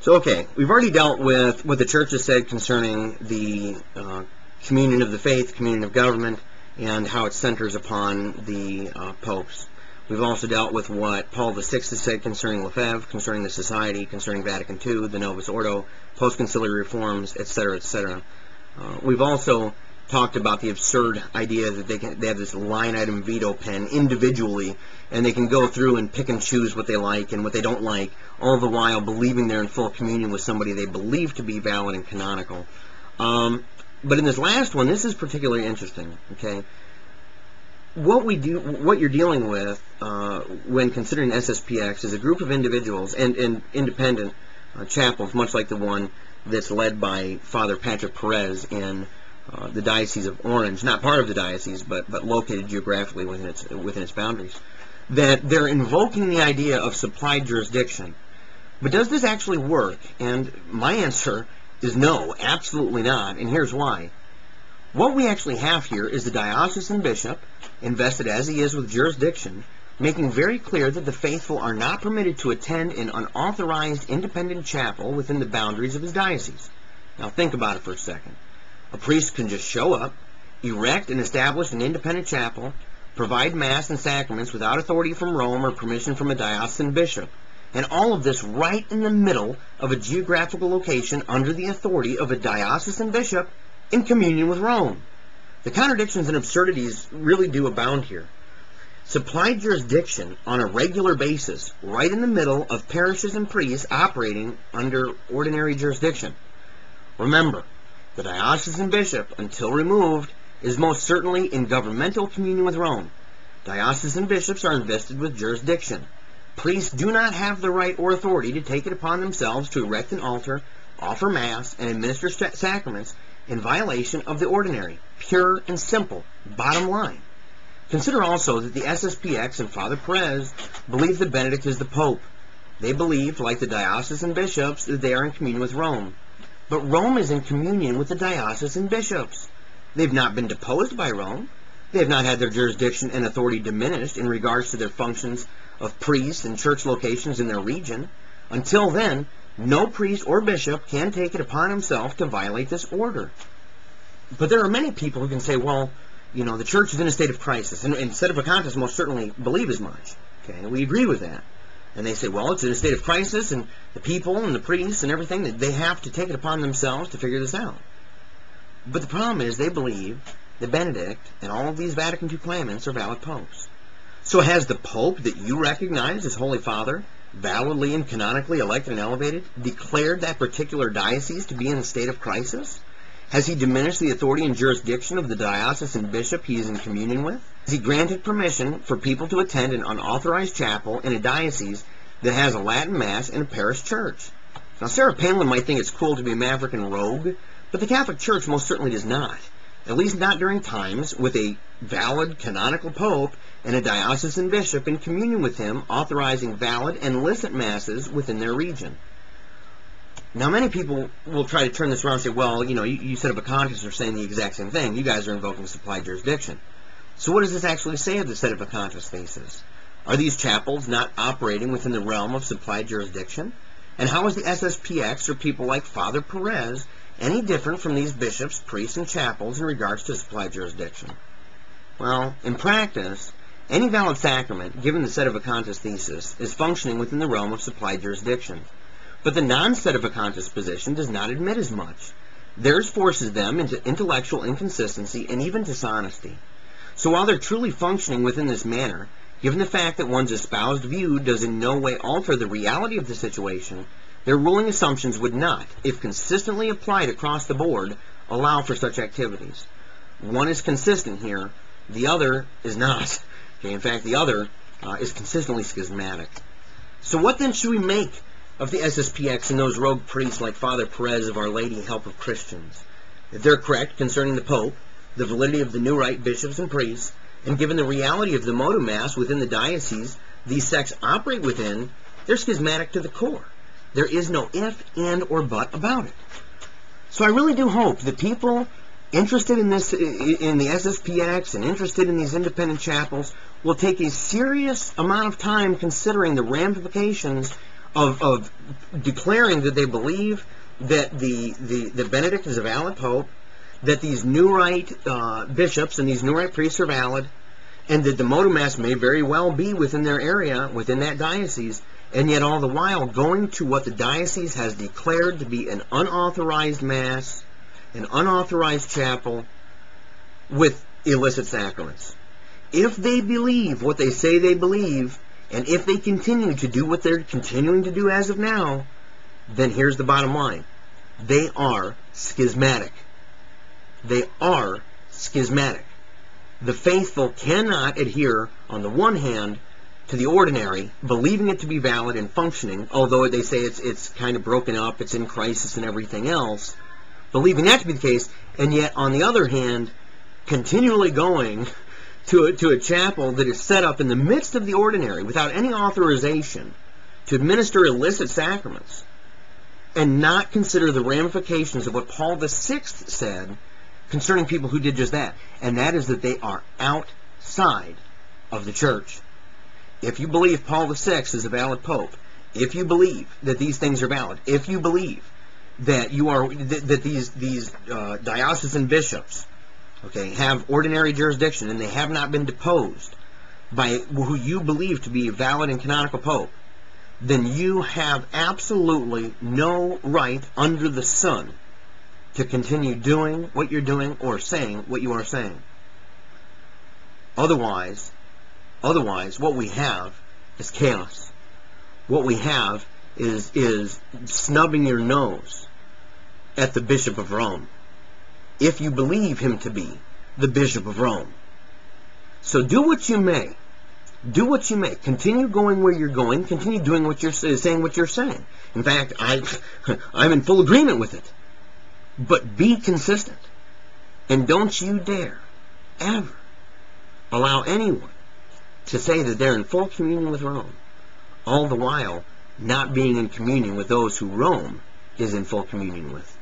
So, okay, we've already dealt with what the Church has said concerning the communion of the faith, communion of government, and how it centers upon the popes. We've also dealt with what Paul VI has said concerning Lefebvre, concerning the Society, concerning Vatican II, the Novus Ordo, post-conciliary reforms, etc., etc. We've also talked about the absurd idea that they have this line item veto pen individually, and they can go through and pick and choose what they like and what they don't like, all the while believing they're in full communion with somebody they believe to be valid and canonical. But in this last one, this is particularly interesting. Okay, what you're dealing with when considering SSPX is a group of individuals and independent chapels, much like the one that's led by Father Patrick Perez in the Diocese of Orange, not part of the diocese, but located geographically within its boundaries, that they're invoking the idea of supplied jurisdiction. But does this actually work? And my answer is no, absolutely not, and here's why. What we actually have here is the diocesan bishop, invested as he is with jurisdiction, making very clear that the faithful are not permitted to attend an unauthorized independent chapel within the boundaries of his diocese. Now think about it for a second. A priest can just show up, erect and establish an independent chapel, provide Mass and sacraments without authority from Rome or permission from a diocesan bishop, and all of this right in the middle of a geographical location under the authority of a diocesan bishop in communion with Rome. The contradictions and absurdities really do abound here. Supplied jurisdiction on a regular basis, right in the middle of parishes and priests operating under ordinary jurisdiction. Remember, the diocesan bishop, until removed, is most certainly in governmental communion with Rome. Diocesan bishops are invested with jurisdiction. Priests do not have the right or authority to take it upon themselves to erect an altar, offer Mass, and administer sacraments in violation of the ordinary. Pure and simple. Bottom line. Consider also that the SSPX and Father Perez believe that Benedict is the Pope. They believe, like the diocesan bishops, that they are in communion with Rome. But Rome is in communion with the diocesan bishops. They've not been deposed by Rome. They have not had their jurisdiction and authority diminished in regards to their functions of priests and church locations in their region. Until then, no priest or bishop can take it upon himself to violate this order. But there are many people who can say, well, you know, the church is in a state of crisis, and Sedevacantists most certainly believe as much. Okay, and we agree with that. And they say, well, it's in a state of crisis, and the people and the priests and everything, that they have to take it upon themselves to figure this out. But the problem is they believe that Benedict and all of these Vatican II claimants are valid popes. So has the Pope that you recognize as Holy Father, validly and canonically elected and elevated, declared that particular diocese to be in a state of crisis? Has he diminished the authority and jurisdiction of the diocesan bishop he is in communion with? Has he granted permission for people to attend an unauthorized chapel in a diocese that has a Latin Mass and a parish church? Now, Sarah Palin might think it's cool to be a maverick and rogue, but the Catholic Church most certainly does not. At least not during times with a valid canonical pope and a diocesan bishop in communion with him, authorizing valid and licit masses within their region. Now, many people will try to turn this around and say, well, you know, you Sedevacantists are saying the exact same thing. You guys are invoking supplied jurisdiction. So what does this actually say of the Sedevacantist thesis? Are these chapels not operating within the realm of supplied jurisdiction? And how is the SSPX, or people like Father Perez, any different from these bishops, priests, and chapels in regards to supplied jurisdiction? Well, in practice, any valid sacrament, given the Sedevacantist thesis, is functioning within the realm of supplied jurisdiction. But the non-Sedevacantist position does not admit as much. Theirs forces them into intellectual inconsistency and even dishonesty. So while they're truly functioning within this manner, given the fact that one's espoused view does in no way alter the reality of the situation, their ruling assumptions would not, if consistently applied across the board, allow for such activities. One is consistent here, the other is not. Okay, in fact, the other is consistently schismatic. So what then should we make of the SSPX and those rogue priests like Father Perez of Our Lady Help of Christians? If they're correct concerning the Pope, the validity of the new rite bishops and priests, and given the reality of the modum mass within the diocese these sects operate within, they're schismatic to the core. There is no if, and, or but about it. So I really do hope that people interested in this, in the SSPX, and interested in these independent chapels, will take a serious amount of time considering the ramifications of declaring that they believe that the Benedict is a valid pope, that these New Rite bishops and these New Rite priests are valid, and that the modal mass may very well be within their area, within that diocese, and yet all the while going to what the diocese has declared to be an unauthorized mass, an unauthorized chapel, with illicit sacraments. If they believe what they say they believe, and if they continue to do what they're continuing to do as of now, then here's the bottom line. They are schismatic. They are schismatic. The faithful cannot adhere, on the one hand, to the ordinary, believing it to be valid and functioning, although they say it's kind of broken up, it's in crisis and everything else, believing that to be the case, and yet, on the other hand, continually going to a chapel that is set up in the midst of the ordinary, without any authorization, to administer illicit sacraments, and not consider the ramifications of what Paul VI said concerning people who did just that, and that is that they are outside of the church. If you believe Paul VI is a valid pope, if you believe that these things are valid, if you believe that these diocesan bishops, okay, have ordinary jurisdiction and they have not been deposed by who you believe to be a valid and canonical pope, then you have absolutely no right under the sun to continue doing what you're doing or saying what you are saying. Otherwise, what we have is chaos. What we have is snubbing your nose at the Bishop of Rome, if you believe him to be the Bishop of Rome. So do what you may. Do what you may. Continue going where you're going. Continue doing what you're saying, what you're saying. In fact, I'm in full agreement with it. But be consistent. And don't you dare, ever, allow anyone to say that they're in full communion with Rome, all the while not being in communion with those who Rome is in full communion with.